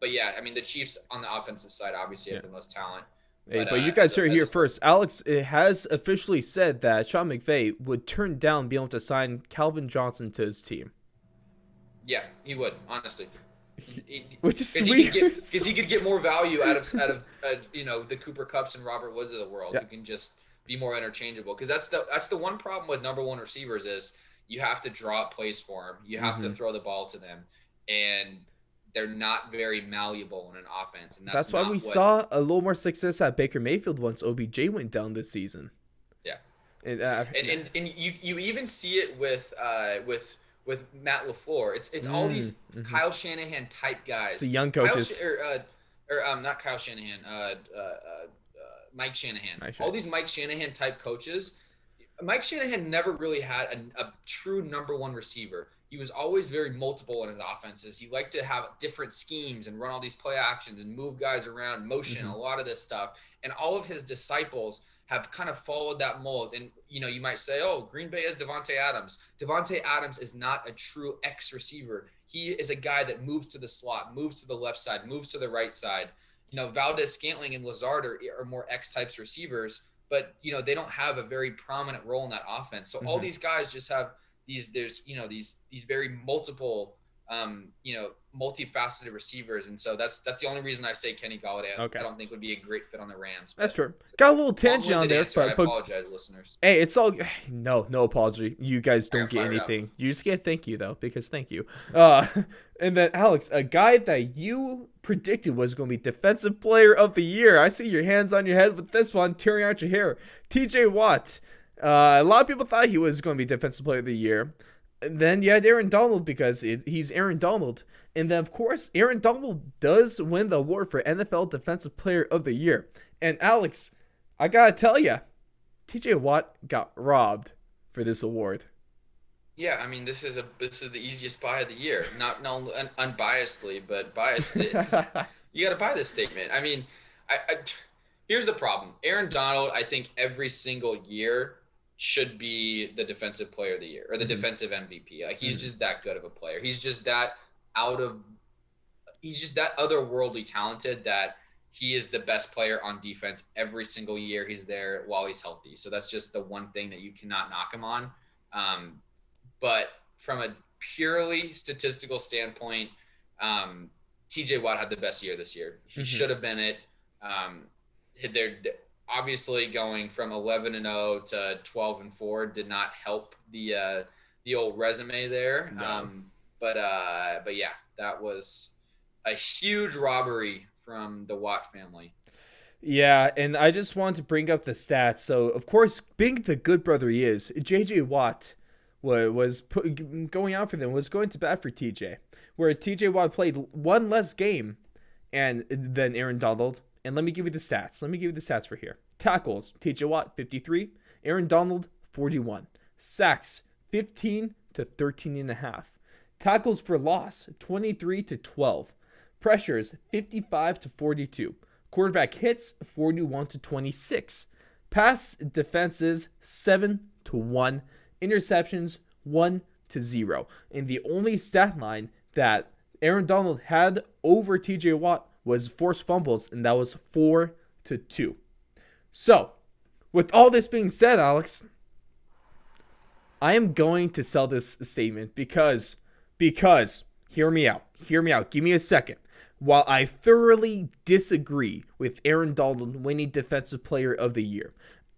yeah, I mean the Chiefs on the offensive side obviously have the most talent. But you guys heard it here first. Alex has officially said that Sean McVay would turn down being able to sign Calvin Johnson to his team. Yeah, he would, honestly. Which is weird. Because he could get more value out of the Cooper Kupps and Robert Woods of the world. Yeah. Who can just be more interchangeable. Because that's the one problem with number one receivers is you have to draw up plays for them. You have to throw the ball to them, and they're not very malleable in an offense. And that's why we saw a little more success at Baker Mayfield once OBJ went down this season. Yeah, and you even see it with Matt LaFleur. It's all these Kyle Shanahan type guys. It's the young coaches. Not Kyle Shanahan. Mike Shanahan. All these Mike Shanahan type coaches. Mike Shanahan never really had a true number one receiver. He was always very multiple in his offenses. He liked to have different schemes and run all these play actions and move guys around, motion, a lot of this stuff. And all of his disciples have kind of followed that mold. And, you might say, oh, Green Bay is Devontae Adams. Devontae Adams is not a true X receiver. He is a guy that moves to the slot, moves to the left side, moves to the right side. Valdez-Scantling and Lazard are more X types receivers, but, they don't have a very prominent role in that offense. So all these guys just have these very multiple, multifaceted receivers. And so that's the only reason I say Kenny Golladay. I don't think would be a great fit on the Rams. That's true. Got a little tangent on there. I apologize, listeners. Hey, it's all no apology. You guys don't get anything. Up. You just get thank you though, because thank you. And then Alex, a guy that you predicted was going to be defensive player of the year. I see your hands on your head with this one, tearing out your hair. TJ Watt. A lot of people thought he was going to be defensive player of the year. And then you had Aaron Donald because he's Aaron Donald. And then, of course, Aaron Donald does win the award for NFL Defensive Player of the Year. And Alex, I got to tell you, TJ Watt got robbed for this award. Yeah, I mean, this is the easiest buy of the year. Not unbiasedly, but biasedly. You got to buy this statement. I mean, here's the problem. Aaron Donald, I think every single year should be the defensive player of the year or the defensive MVP. Like he's just that good of a player. He's just that otherworldly talented that he is the best player on defense every single year he's there while he's healthy. So that's just the one thing that you cannot knock him on. But from a purely statistical standpoint, TJ Watt had the best year this year. He should have been it. They're obviously going from 11-0 to 12-4 did not help the old resume there. No. But yeah, that was a huge robbery from the Watt family. Yeah, and I just wanted to bring up the stats. So, of course, being the good brother he is, J.J. Watt was going out for them, was going to bat for TJ, where TJ Watt played one less game than Aaron Donald. And let me give you the stats for here. Tackles, TJ Watt, 53. Aaron Donald, 41. Sacks, 15 to 13.5. Tackles for loss, 23 to 12. Pressures, 55 to 42. Quarterback hits, 41 to 26. Pass defenses, 7 to 1. Interceptions, 1 to 0. And the only stat line that Aaron Donald had over TJ Watt was forced fumbles, and that was 4 to 2. So, with all this being said, Alex, I am going to sell this statement because hear me out. Give me a second. While I thoroughly disagree with Aaron Donald winning Defensive Player of the Year,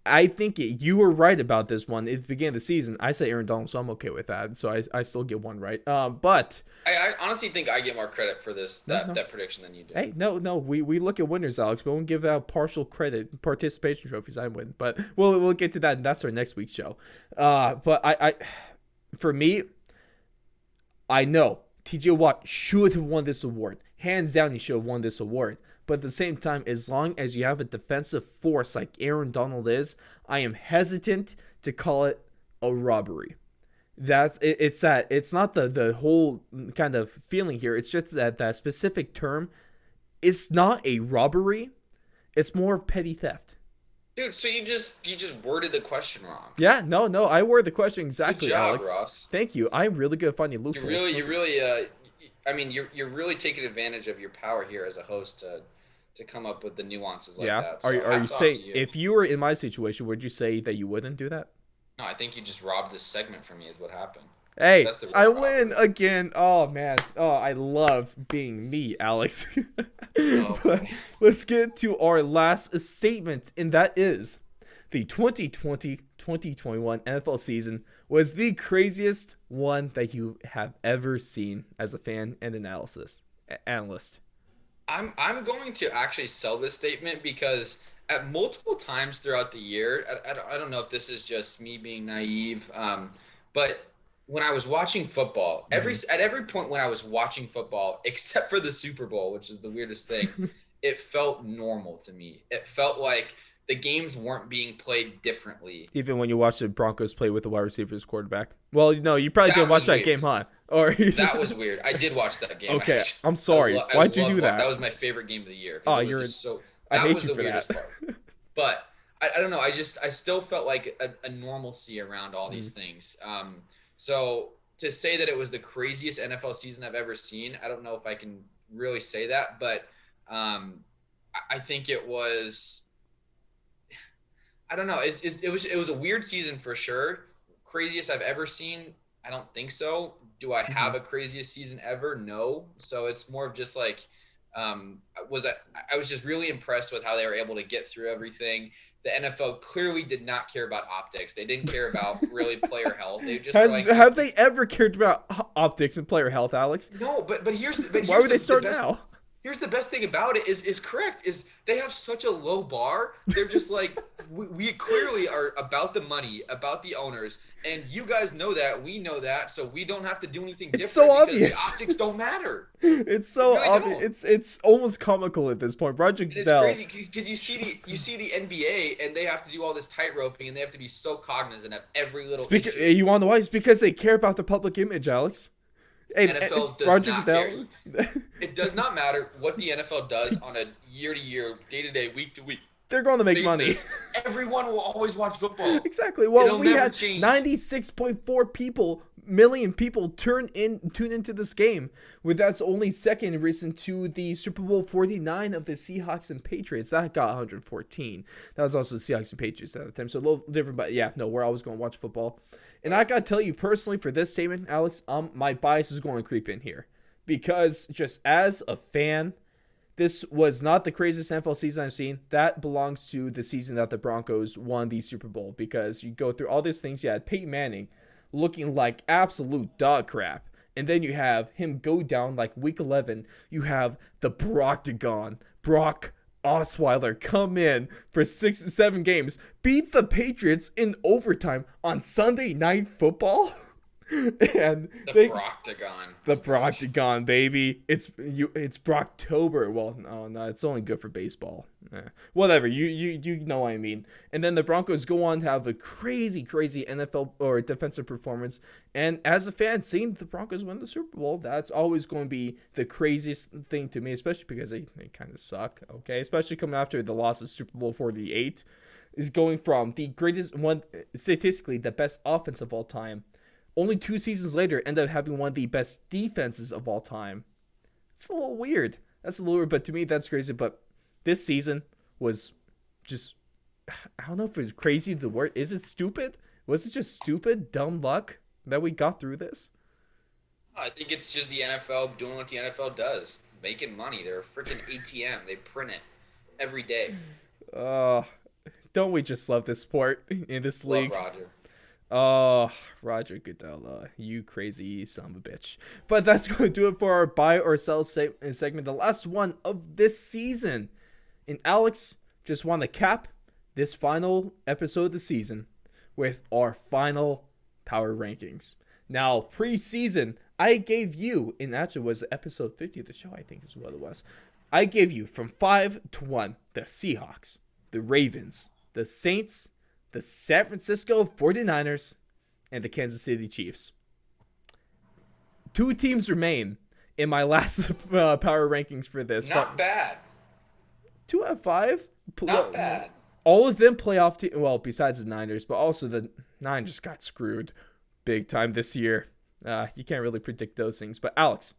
I think you were right about this one at the beginning of the season. I said Aaron Donald, so I'm okay with that. So I still get one right. But I honestly think I get more credit for that prediction than you do. hey, no, we look at winners, Alex. We won't give out partial credit, participation trophies. I win, but we'll get to that. And that's our next week's show. But I for me, I know TJ Watt should have won this award. Hands down, he should have won this award. But at the same time, as long as you have a defensive force like Aaron Donald is, I am hesitant to call it a robbery. It's not the whole kind of feeling here. It's just that specific term. It's not a robbery. It's more of petty theft. Dude, so you just worded the question wrong. Yeah, no, I worded the question exactly, Good job, Alex. Ross. Thank you. I'm really good at finding loopholes. You're really taking advantage of your power here as a host to come up with the nuances like yeah. that. So Are you saying if you were in my situation, would you say that you wouldn't do that? No, I think you just robbed this segment from me is what happened. Hey, That's the real I problem. win again. Oh, man. Oh, I love being me, Alex. But let's get to our last statement, and that is the 2020-2021 NFL season was the craziest one that you have ever seen as a fan and analyst. I'm going to actually sell this statement because at multiple times throughout the year, I don't know if this is just me being naive, but when I was watching football, at every point when I was watching football, except for the Super Bowl, which is the weirdest thing, it felt normal to me. It felt like the games weren't being played differently. Even when you watch the Broncos play with the wide receivers quarterback. Well, no, you probably didn't watch that game, huh? Or that was weird. I did watch that game. Okay, I'm sorry. Why'd you do that? That was my favorite game of the year. Oh, you're so. I hate was you the for weirdest that. part. But I don't know. I still felt like a normalcy around all these things. So to say that it was the craziest NFL season I've ever seen, I don't know if I can really say that, but I think it was. I don't know. It was a weird season for sure. Craziest I've ever seen? I don't think so. Do I have a craziest season ever? No. So it's more of just like, I was just really impressed with how they were able to get through everything. The NFL clearly did not care about optics. They didn't care about really player health. They just have they ever cared about optics and player health, Alex? No, but here's why would they start now? Here's the best thing about it is correct is they have such a low bar. They're just like we clearly are about the money, about the owners, and you guys know that, we know that, so we don't have to do anything different. It's so obvious. The optics don't matter. It's so really obvious. It's almost comical at this point. Roger Goodell. It's crazy because you see the NBA and they have to do all this tight roping and they have to be so cognizant of every little issue. You want to know why? It's because they care about the public image, Alex. NFL does not care. It does not matter what the NFL does on a year-to-year, day-to-day, week-to-week. They're going to make money. Everyone will always watch football. Exactly. Well, It'll we never had change. 96.4 million people tune into this game, with that's only second recent to the Super Bowl 49 of the Seahawks and Patriots. That got 114. That was also the Seahawks and Patriots at the time, so a little different. But yeah, no, we're always going to watch football. And I gotta tell you personally, for this statement, Alex, my bias is going to creep in here, because just as a fan, this was not the craziest NFL season I've seen. That belongs to the season that the Broncos won the Super Bowl, because you go through all these things. You had Peyton Manning looking like absolute dog crap, and then you have him go down like week 11. You have the Brock Osweiler come in for 6 to 7 games, beat the Patriots in overtime on Sunday Night Football. And The Broctagon, baby. It's Brocktober. Well, no, it's only good for baseball. Whatever, you know what I mean. And then the Broncos go on to have a crazy NFL or defensive performance. And as a fan, seeing the Broncos win the Super Bowl, that's always going to be the craziest thing to me, especially because they kind of suck. Okay, especially coming after the loss of Super Bowl 48, is going from the greatest one, statistically the best offense of all time, only 2 seasons later end up having one of the best defenses of all time. It's a little weird. But to me, that's crazy. But this season was just, I don't know if it's crazy the word. Is it stupid? Was it just stupid, dumb luck that we got through this? I think it's just the NFL doing what the NFL does, making money. They're a freaking ATM. They print it every day. Uh, don't we just love this sport in this Love league? Roger. Oh, Roger Goodell, you crazy son of a bitch. But that's going to do it for our buy or sell segment, the last one of this season. And Alex just want to cap this final episode of the season with our final power rankings. Now, preseason, I gave you, and actually was episode 50 of the show, I think is what it was. I gave you from 5 to 1, the Seahawks, the Ravens, the Saints, the San Francisco 49ers, and the Kansas City Chiefs. 2 teams remain in my last power rankings for this. Not bad. 2 out of 5? Not bad. All of them playoff teams. Well, besides the Niners, but also the Niners got screwed big time this year. You can't really predict those things. But Alex,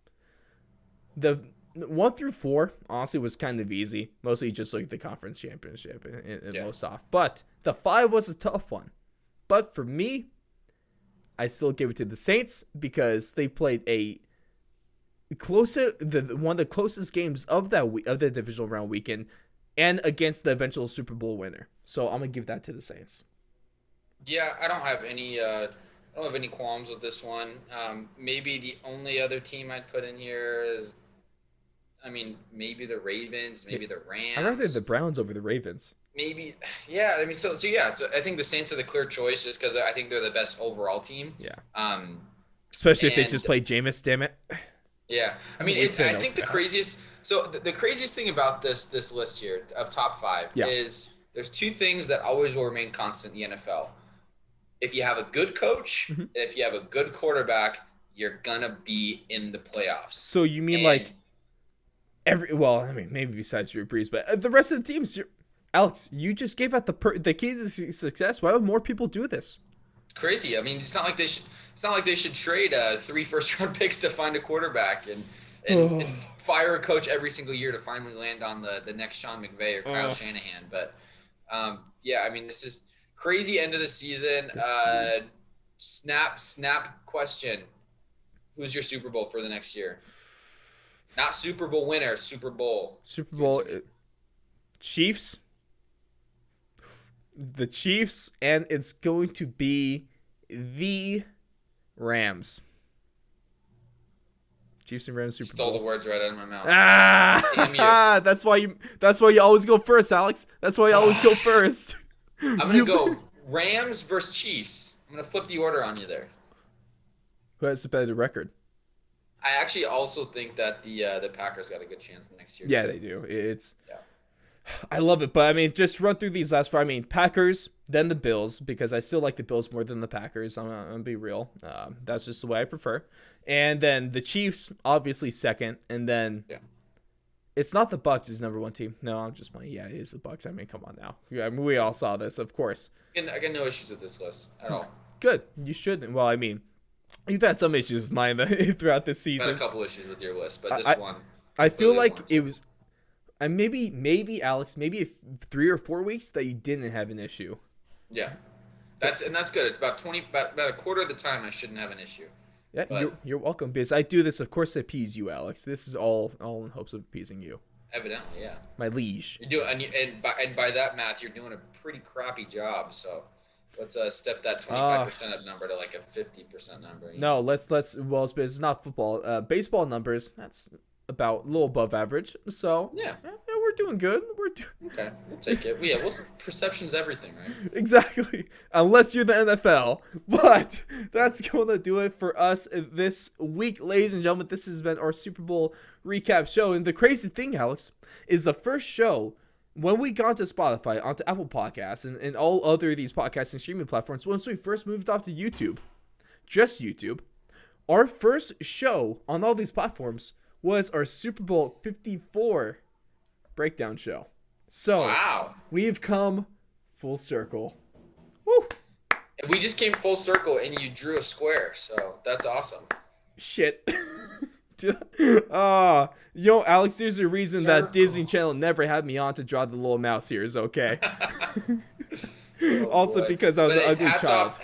the 1 through 4 honestly was kind of easy. Mostly just like the conference championship and most off. But the 5 was a tough one. But for me, I still give it to the Saints because they played one of the closest games of the divisional round weekend, and against the eventual Super Bowl winner. So I'm gonna give that to the Saints. Yeah, I don't have any qualms with this one. Maybe the only other team I'd put in here is, maybe the Ravens, maybe the Rams. I'd rather the Browns over the Ravens. Maybe, yeah. So I think the Saints are the clear choice just because I think they're the best overall team. Yeah. Especially if they and- just play Jameis, damn it. Yeah, I think the craziest. So the craziest thing about this list here of top 5 is there's 2 things that always will remain constant in the NFL. If you have a good coach, if you have a good quarterback, you're gonna be in the playoffs. So you mean maybe besides Drew Brees, but the rest of the teams. Alex, you just gave out the key to success. Why would more people do this? Crazy. It's not like they should trade 3 first-round picks to find a quarterback and fire a coach every single year to finally land on the next Sean McVay or Kyle Shanahan. But this is crazy end of the season. Snap question: who's your Super Bowl for the next year? Not Super Bowl winner, Super Bowl. Super Bowl. Chiefs. The Chiefs, and it's going to be the Rams. Chiefs and Rams Super Bowl. Stole the words right out of my mouth. Damn you. That's why you always go first, Alex. That's why you always go first. I'm gonna go Rams versus Chiefs. I'm gonna flip the order on you there. Who has the better record? I actually also think that the Packers got a good chance next year. Yeah, too. they do. I love it, but just run through these last 5. Packers, then the Bills, because I still like the Bills more than the Packers. I'm gonna be real. That's just the way I prefer. And then the Chiefs, obviously second, and then it's not the Bucs is number 1 team. No, I'm just playing. Yeah, it is the Bucs. Come on now. We all saw this, of course. I got no issues with this list at all. Good. You shouldn't. Well, you've had some issues with mine throughout this season. I've had a couple issues with your list, but this one. I feel like it was. And maybe Alex, maybe 3 or 4 weeks that you didn't have an issue. Yeah, that's good. It's about a quarter of the time I shouldn't have an issue. Yeah, you're welcome, because I do this, of course, to appease you, Alex. This is all in hopes of appeasing you. Evidently, yeah. My liege. You're doing, and by that math, you're doing a pretty crappy job. So let's step that 25% up number to like a 50% number. No, let's it's not football. Baseball numbers. That's about a little above average. So yeah, we're doing good. Okay, we'll take it. Yeah, perception's everything, right? Exactly. Unless you're the NFL. But that's going to do it for us this week, ladies and gentlemen. This has been our Super Bowl recap show. And the crazy thing, Alex, is the first show when we got to Spotify, onto Apple Podcasts, and all other of these podcasting streaming platforms, once we first moved off to YouTube, just YouTube, our first show on all these platforms was our Super Bowl 54 breakdown show. So, wow, we've come full circle. Woo! And we just came full circle, and you drew a square, so that's awesome. Shit. Alex, there's a reason that Disney Channel never had me on to draw the little mouse ears, okay? Also, because I was an ugly child.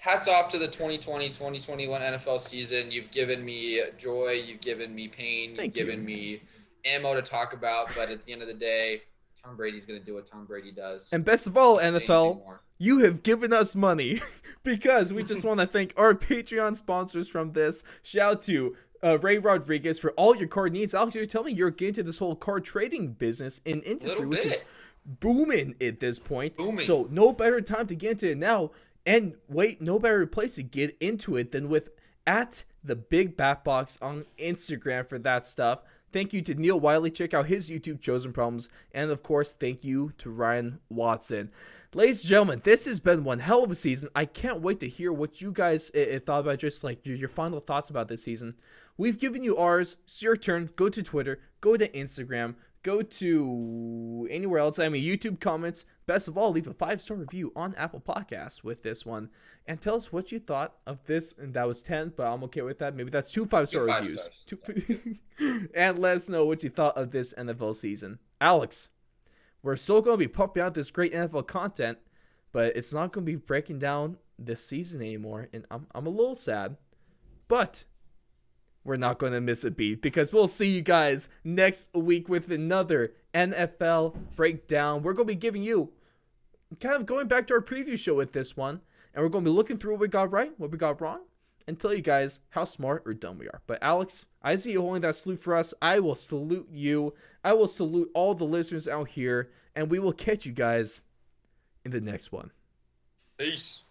hats off to the 2020-2021 NFL season. You've given me joy. You've given me pain. You've given me ammo to talk about. But at the end of the day, Tom Brady's going to do what Tom Brady does. And best of all, Can't say anything NFL, more. you have given us money because we just want to thank our Patreon sponsors from this. Shout out to Ray Rodriguez for all your card needs. Alex, you're telling me you're getting into this whole card trading business in industry, which is booming at this point. Booming. So no better time to get into it now. And wait, no better place to get into it than with at the Big Bat Box on Instagram for that stuff. Thank you to Neil Wiley. Check out his YouTube, Chosen Problems. And of course, thank you to Ryan Watson. Ladies and gentlemen, this has been one hell of a season. I can't wait to hear what you guys thought about, just like your final thoughts about this season. We've given you ours. It's your turn. Go to Twitter. Go to Instagram. Go to anywhere else. I mean, YouTube comments. Best of all, leave a 5-star review on Apple Podcasts with this one. And tell us what you thought of this. And that was 10, but I'm okay with that. Maybe that's 2 5-star reviews. And let us know what you thought of this NFL season. Alex, we're still going to be pumping out this great NFL content, but it's not going to be breaking down this season anymore. And I'm a little sad. But we're not going to miss a beat because we'll see you guys next week with another NFL breakdown. We're going to be giving you kind of going back to our preview show with this one, and we're going to be looking through what we got right, what we got wrong, and tell you guys how smart or dumb we are. But Alex, I see you holding that salute for us. I will salute you. I will salute all the listeners out here, and we will catch you guys in the next one. Peace.